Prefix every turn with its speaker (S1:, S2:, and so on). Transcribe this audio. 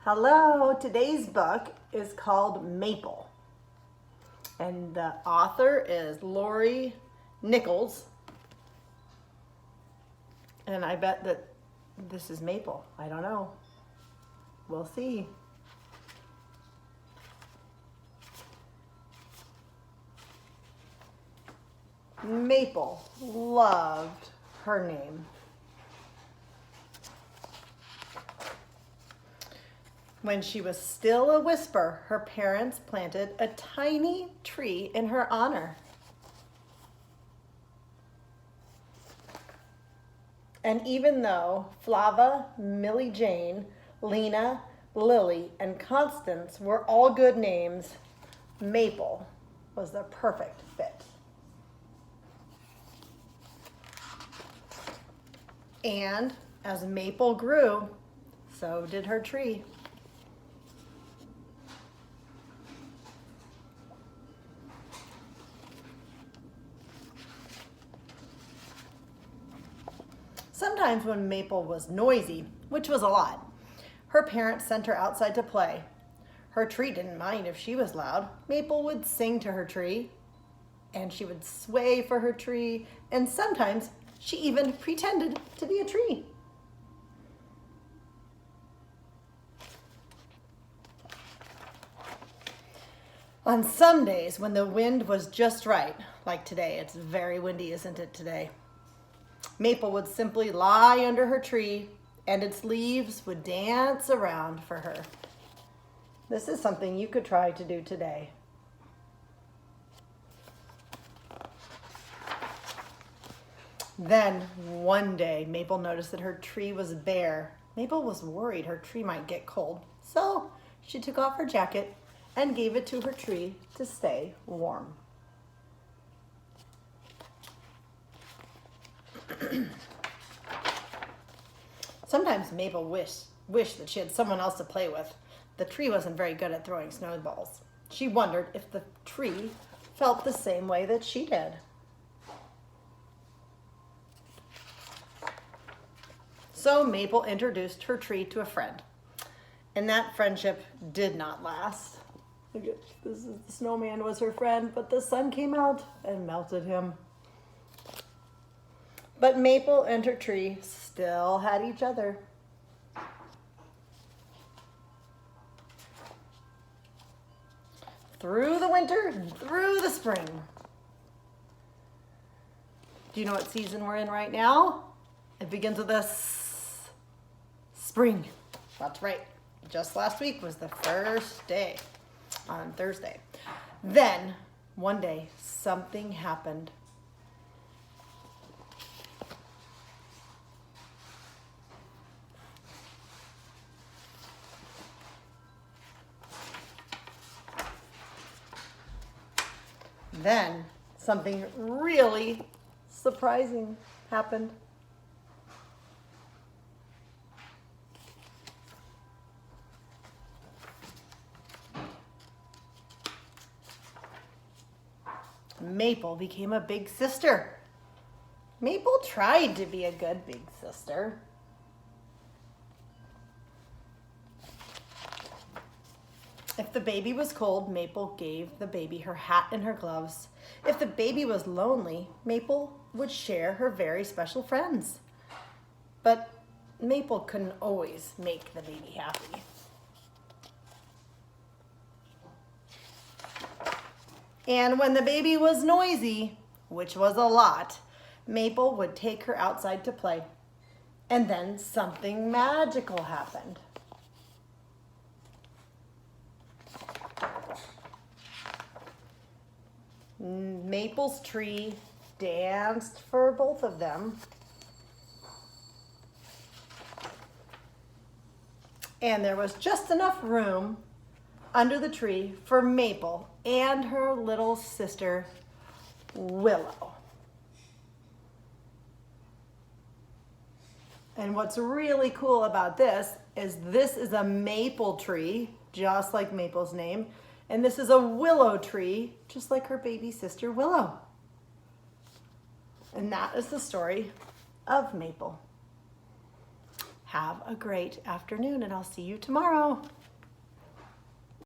S1: Hello, today's book is called Maple, and the author is Lori Nichols, and I bet that this is Maple. I don't know. We'll see. Maple loved her name. When she was still a whisper, her parents planted a tiny tree in her honor. And even though Flava, Millie Jane, Lena, Lily, and Constance were all good names, Maple was the perfect fit. And as Maple grew, so did her tree. Sometimes when Maple was noisy, which was a lot, her parents sent her outside to play. Her tree didn't mind if she was loud. Maple would sing to her tree, and she would sway for her tree, and sometimes she even pretended to be a tree. On some days when the wind was just right, like today, it's very windy, isn't it today? Maple would simply lie under her tree and its leaves would dance around for her. This is something you could try to do today. Then one day, Maple noticed that her tree was bare. Maple was worried her tree might get cold, so she took off her jacket and gave it to her tree to stay warm. Sometimes Maple wished that she had someone else to play with. The tree wasn't very good at throwing snowballs. She wondered if the tree felt the same way that she did. So Maple introduced her tree to a friend, and that friendship did not last. The snowman was her friend, but the sun came out and melted him. But Maple and her tree still had each other. Through the winter and through the spring. Do you know what season we're in right now? It begins with this spring. That's right. Just last week was the first day on Thursday. Then, one day, something happened. Then something really surprising happened. Maple became a big sister. Maple tried to be a good big sister. If the baby was cold, Maple gave the baby her hat and her gloves. If the baby was lonely, Maple would share her very special friends. But Maple couldn't always make the baby happy. And when the baby was noisy, which was a lot, Maple would take her outside to play. And then something magical happened. Maple's tree danced for both of them. And there was just enough room under the tree for Maple and her little sister, Willow. And what's really cool about this is a maple tree, just like Maple's name. And this is a willow tree, just like her baby sister, Willow. And that is the story of Maple. Have a great afternoon, and I'll see you tomorrow.